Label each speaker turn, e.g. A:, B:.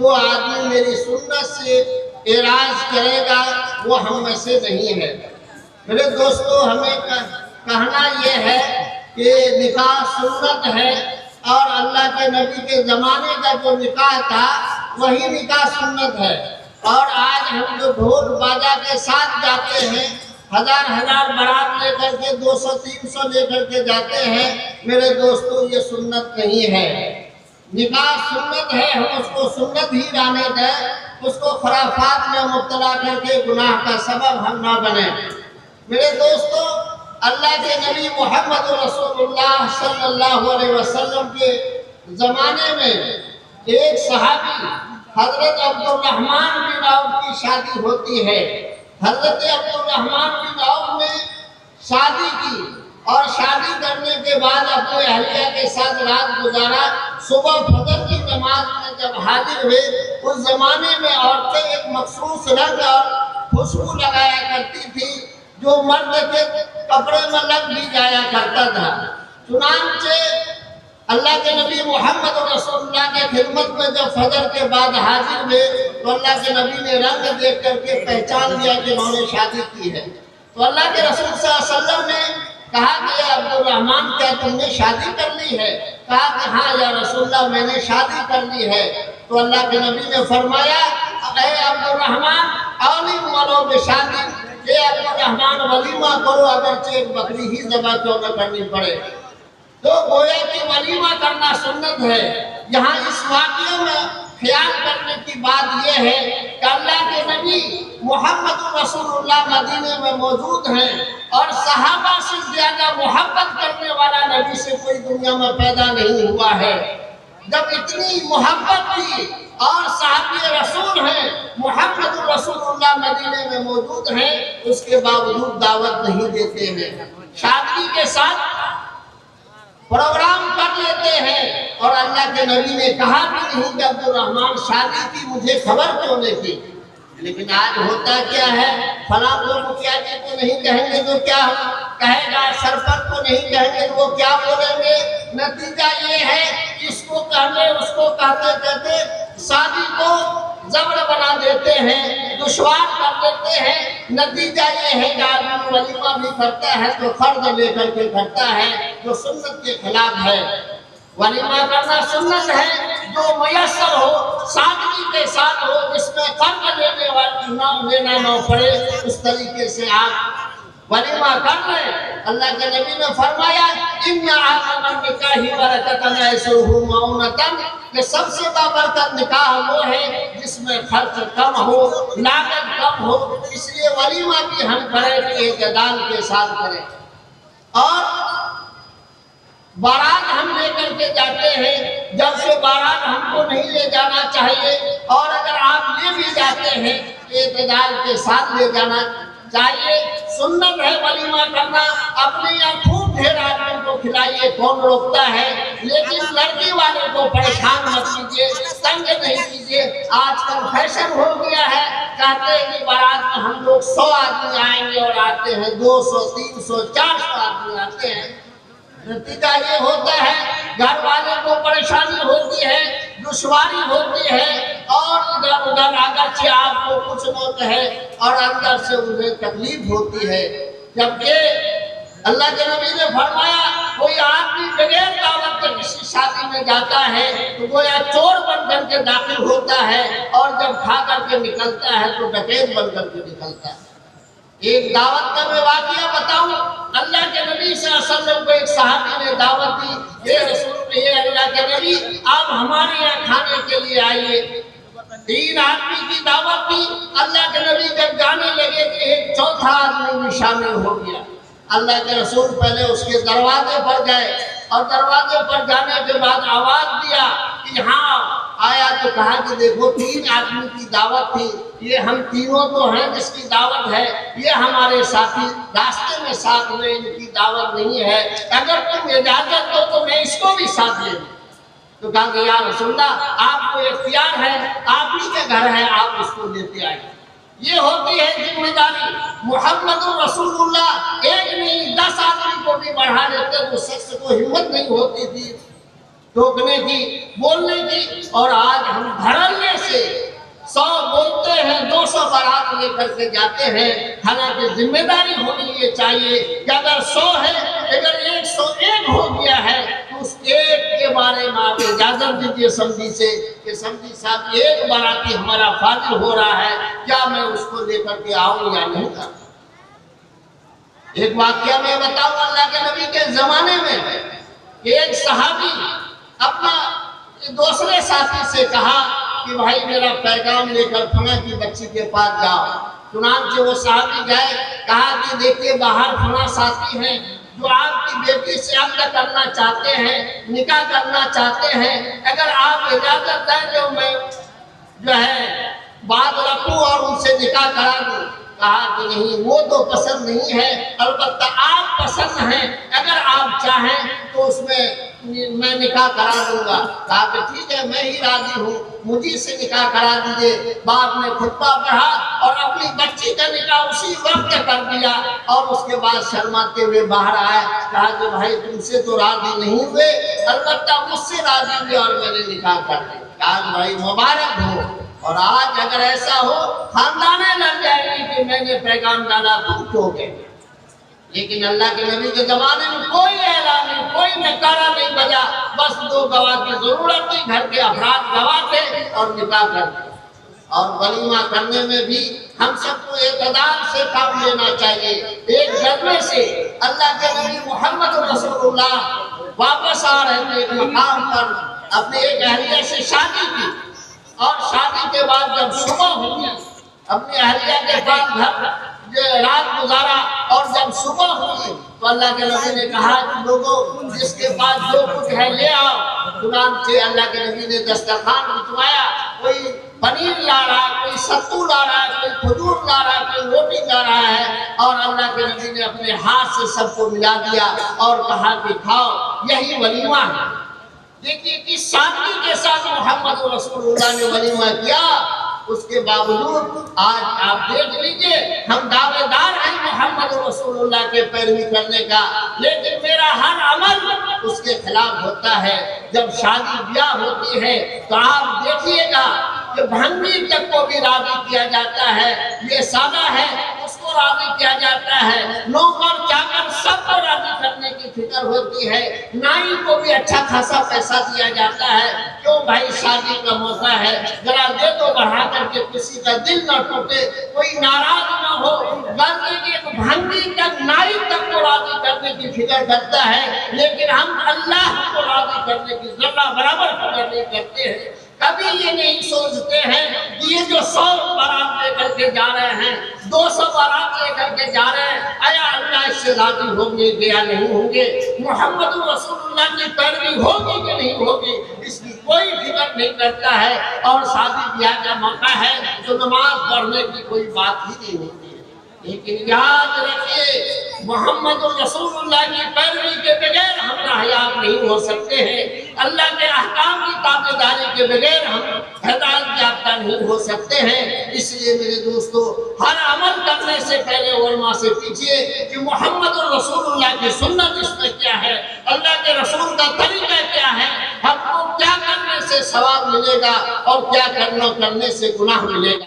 A: جو آدمی میری سنت سے اعراض کرے گا وہ ہم میں سے نہیں ہے۔ میرے دوستو، ہمیں کہنا یہ ہے کہ نکاح سنت ہے، اور اللہ کے نبی کے زمانے کا جو نکاح تھا وہی نکاح سنت ہے۔ اور آج ہم جو ڈھول باجا کے ساتھ جاتے ہیں، ہزار بارات لے کر کے 200-300 لے کر کے جاتے ہیں، میرے دوستو یہ سنت نہیں ہے۔ نکاح سنت ہے، ہم اس کو سنت ہی رہنے دیں، اس کو خرافات میں مبتلا کر کے گناہ کا سبب ہم نہ بنیں۔ میرے دوستو، اللہ کے نبی محمد رسول اللہ صلی اللہ علیہ وسلم کے زمانے میں ایک صحابی حضرت عبدالرحمن بن عوف کی شادی ہوتی ہے۔ حضرت عبدالرحمن بن عوف نے شادی کی، اور شادی کرنے کے بعد اپنے اہلیہ کے ساتھ رات گزارا۔ صبح فجر کی نماز میں جب حاضر ہوئے، اس زمانے میں عورتیں ایک مخصوص رنگ اور خوشبو لگایا کرتی تھی جو مرد کے کپڑے میں لگ بھی جایا کرتا تھا۔ چنانچہ اللہ کے نبی محمد رسول اللہ کے خدمت میں جب فجر کے بعد حاضر ہوئے تو اللہ کے نبی نے رنگ دیکھ کر کے پہچان لیا کہ انہوں نے شادی کی ہے۔ تو اللہ کے رسول صلی اللہ علیہ وسلم نے کہا کہ یا عبدالرحمن، کیا تم نے شادی کر لی ہے؟ کہا کہ ہاں یا رسول اللہ، میں نے شادی کر لی ہے۔ تو اللہ کے نبی نے فرمایا، اے عبدالرحمن، اولم ولو بشادی، اے عبدالرحمن ولیمہ کرو اگرچہ ایک بکری ہی ذبح کیوں نہ کرنی پڑے۔ تو گویا کہ ولیمہ کرنا سنت ہے۔ یہاں اس واقعے میں خیال کرنے کی بات یہ ہے کہ اللہ کے نبی محمد رسول اللہ مدینے میں موجود ہیں، اور صحابہ سے زیادہ محبت کرنے والا نبی سے کوئی دنیا میں پیدا نہیں ہوا ہے۔ جب اتنی محبت تھی اور صحابی رسول ہیں، محمد رسول اللہ مدینے میں موجود ہیں، اس کے باوجود دعوت نہیں دیتے ہیں، شادی کے ساتھ پروگرام کر لیتے ہیں، اور اللہ کے نبی نے کہا بھی نہیں کہ عبدالرحمن شادی کی مجھے خبر کیوں نہیں کی۔ لیکن آج ہوتا کیا ہے، فلاں کو مکھیا جی کو نہیں کہیں گے تو کیا کہے گا، سرپنچ کو نہیں کہیں گے تو وہ کیا بولیں گے۔ نتیجہ یہ ہے کہ اس کو کہتے اس کو کہتے کہتے شادی کو زبر بنا دیتے ہیں، دشوار کر دیتے ہیں۔ نتیجہ یہ ہے کہ آدمی ولیمہ بھی کرتا ہے تو فرض لے کر کے کرتا ہے، جو سنت کے خلاف ہے۔ ولیمہ کرنا سنت ہے جو میسر ہو، سادگی کے ساتھ ہو، جس میں فرض لینے والی لینا نہ پڑے، اس طریقے سے آپ ولیمہ کر لیں۔ اللہ کے نبی نے فرمایا، ان اعظم النکاح برکۃ ایسرہ معونۃ، کہ سب سے بابرکت نکاح وہ ہے جس میں خرچ کم ہو، لاگت کم ہو۔ اس لیے ولیمہ بھی ہم کریں کہ اعتدال کے ساتھ کریں۔ اور بارات ہم لے کر کے جاتے ہیں، جب سے بارات ہم کو نہیں لے جانا چاہیے، اور اگر آپ لے بھی جاتے ہیں اعتدال کے ساتھ لے جانا چاہیے۔ سنت ہے ولیمہ کرنا، اپنے یہاں خوب ڈھیر آدمی کو کھلائیے، کون روکتا ہے، لیکن لڑکی والے کو پریشان مت کیجیے، تنگ نہیں کیجیے۔ آج کل فیشن ہو گیا ہے، کہتے ہیں کہ بارات میں ہم لوگ 100 آدمی آئیں گے، اور آتے ہیں 200 300 400 آدمی آتے ہیں۔ نتیجہ یہ ہوتا ہے گھر والے کو پریشانی ہوتی ہے، دشواری ہوتی ہے، اور ادھر ادھر اگرچہ آپ کو کچھ نہ کہے اور اندر سے انہیں تکلیف ہوتی ہے۔ جبکہ اللہ کے نبی نے فرمایا، کوئی آدمی بغیر دعوت کے کسی شادی میں جاتا ہے تو گویا چور بن کر کے داخل ہوتا ہے، اور جب کھا کر کے نکلتا ہے تو ڈکیت بن کر کے نکلتا ہے۔ ایک دعوت کا میں واقعہ بتاؤں، اللہ کے نبی صلی اللہ علیہ وسلم کو ایک صحابی نے دعوت دی، یہ رسول یہ اللہ کے نبی آپ ہمارے یہاں کھانے کے لیے آئیے۔ 3 آدمی کی دعوت دی، اللہ کے نبی جب جانے لگے کہ ایک چوتھا آدمی بھی شامل ہو گیا۔ اللہ کے رسول پہلے اس کے دروازے پر گئے، اور دروازے پر جانے کے بعد آواز دیا کہ ہاں آیا، تو کہا کہ دیکھو 3 آدمی کی دعوت تھی، یہ ہم تینوں تو ہیں جس کی دعوت ہے، یہ ہمارے ساتھی راستے میں ساتھ میں، ان کی دعوت نہیں ہے، اگر تم اجازت دو تو میں اس کو بھی ساتھ لے لوں۔ تو کہا کہ یا رسول اللہ آپ کو اختیار ہے، آپ ہی کے گھر ہے، آپ اس کو لیتے آئیے۔ یہ ہوتی ہے ذمہ داری۔ محمد رسول اللہ ایک نہیں 10 آدمی کو بھی بڑھا لیتے، وہ شخص کو ہمت نہیں ہوتی تھی ٹوکنے کی، بولنے کی، اور آج ہم دھڑلے سے 100 بولتے ہیں، 200 بارات لے کر کے جاتے ہیں۔ حالانکہ ذمہ داری ہونی یہ چاہیے کہ اگر 100 ہے، اگر 101 ہو گیا ہے تو اس ایک کے بارے میں آپ اجازت دیجیے سمجھی سے کہ سمجھی صاحب ایک باراتی ہمارا فاضل ہو رہا ہے، کیا میں اس کو لے کر کے آؤں یا نہیں آؤں؟ ایک واقعہ میں بتاؤں اللہ کے نبی کے زمانے میں کہ ایک صحابی اپنا دوسرے ساتھی سے کہا کہ بھائی میرا پیغام لے کر فلاں کی بچی کے پاس جاؤ۔ چنانچہ وہ صحابی گئے، کہا کہ دیکھیے باہر فلاں ساتھی ہیں جو آپ کی بیٹی سے عقد کرنا چاہتے ہیں، نکاح کرنا چاہتے ہیں، اگر آپ اجازت دیں جو میں بات رکھوں اور ان سے نکاح کرا دوں۔ کہا کہ نہیں، وہ تو پسند نہیں ہے، البتہ آپ پسند ہیں، اگر آپ چاہیں تو اس میں نکاح کرا دوں گا۔ کہا کہ ٹھیک ہے، میں ہی راضی ہوں، مجھے سے نکاح کرا دیجئے۔ باپ نے خطبہ پڑھا اور اپنی بچی کا نکاح اسی وقت کر دیا، اور اس کے بعد شرماتے ہوئے باہر آئے۔ کہا کہ بھائی تم سے تو راضی نہیں ہوئے، البتہ مجھ سے راضی ہوئے اور میں نے نکاح کر دیا۔ کہا کہ بھائی مبارک ہو، اور آج اگر ایسا ہو خاندانیں لگ جائے گی کہ میں نے پیغام ڈالا تم کھو گئے۔ لیکن اللہ کے نبی کے زمانے میں کوئی اعلان نہیں، کوئی نکارہ نہیں بجا، بس 2 گواہ کی ضرورت تھی، گھر کے افراد گواہ تھے اور نکاح کر دیا۔ اور ولیمہ کرنے میں بھی ہم سب کو اعتدال سے کام لینا چاہیے۔ ایک جذبے سے اللہ کے نبی محمد رسول اللہ واپس آ رہے تھے، ایک مقام پر اپنے ایک اہلیہ سے شادی کی، اور شادی کے بعد جب صبح ہوئی اپنی اہلیہ کے پاس گھر رات گزارا، اور جب صبح ہوئی تو اللہ کے نبی نے کہا کہ لوگوں جس کے پاس جو کچھ ہے لے آؤ۔ چنانچہ اللہ کے نبی نے دسترخوان بچھوایا، کوئی پنیر لا رہا ہے، کوئی ستو لا رہا ہے، کوئی کھجور لا رہا ہے، کوئی روٹی لا رہا ہے، اور اللہ کے نبی نے اپنے ہاتھ سے سب کو ملا دیا اور کہا کہ کھاؤ، یہی ولیمہ ہے۔ دیکھیے کس سادگی کے ساتھ محمد رسول اللہ نے ولیمہ کیا، اس کے باوجود آج آپ دیکھ لیجئے ہم دعوے دار ہیں محمد رسول اللہ کے پیروی کرنے کا، لیکن میرا ہر عمل اس کے خلاف ہوتا ہے۔ جب شادی بیاہ ہوتی ہے تو آپ دیکھیے گا کہ بھنگی تک کو بھی راضی کیا جاتا ہے، یہ سادہ ہے اس کو راضی کیا جاتا ہے، نوکر چاکر سب کو راضی کرنے کی فکر ہوتی ہے، نائی کو بھی اچھا خاصا پیسہ دیا جاتا ہے۔ کیوں بھائی شادی کا موقع ہے، ذرا دے دو بڑھا کر کے، کسی کا دل نہ ٹوٹے، کوئی ناراض نہ ہو۔ بلکہ ایک بھنگی تک نائی تک کو راضی کرنے کی فکر کرتا ہے، لیکن ہم اللہ کو راضی کرنے کی ذرہ برابر فکر نہیں کرتے ہیں۔ کبھی یہ نہیں سوچتے ہیں کہ یہ جو 100 بارات لے کر کے جا رہے ہیں، 200 بارات لے کر کے جا رہے ہیں، آیا اللہ اس سے راضی ہوں گے یا نہیں ہوں گے، محمد رسول اللہ کی پیروی ہوگی کہ نہیں ہوگی، اس کی کوئی فکر نہیں کرتا ہے۔ اور شادی بیاہ کا موقع ہے تو نماز پڑھنے کی کوئی بات ہی نہیں ہوتی ہے۔ لیکن یاد رکھیے محمد رسول اللہ کی پیروی کے بغیر ہم کامیاب نہیں ہو سکتے ہیں، اللہ کے احکام کی تابعداری کے بغیر ہم ہدایت یافتہ نہیں ہو سکتے ہیں۔ اس لیے میرے دوستو ہر عمل کرنے سے پہلے علماء سے پوچھیے کہ محمد رسول اللہ کی سنت اس میں کیا ہے، اللہ کے رسول کا طریقہ کیا ہے، ہم کو کیا کرنے سے ثواب ملے گا اور کیا کرنے سے گناہ ملے گا۔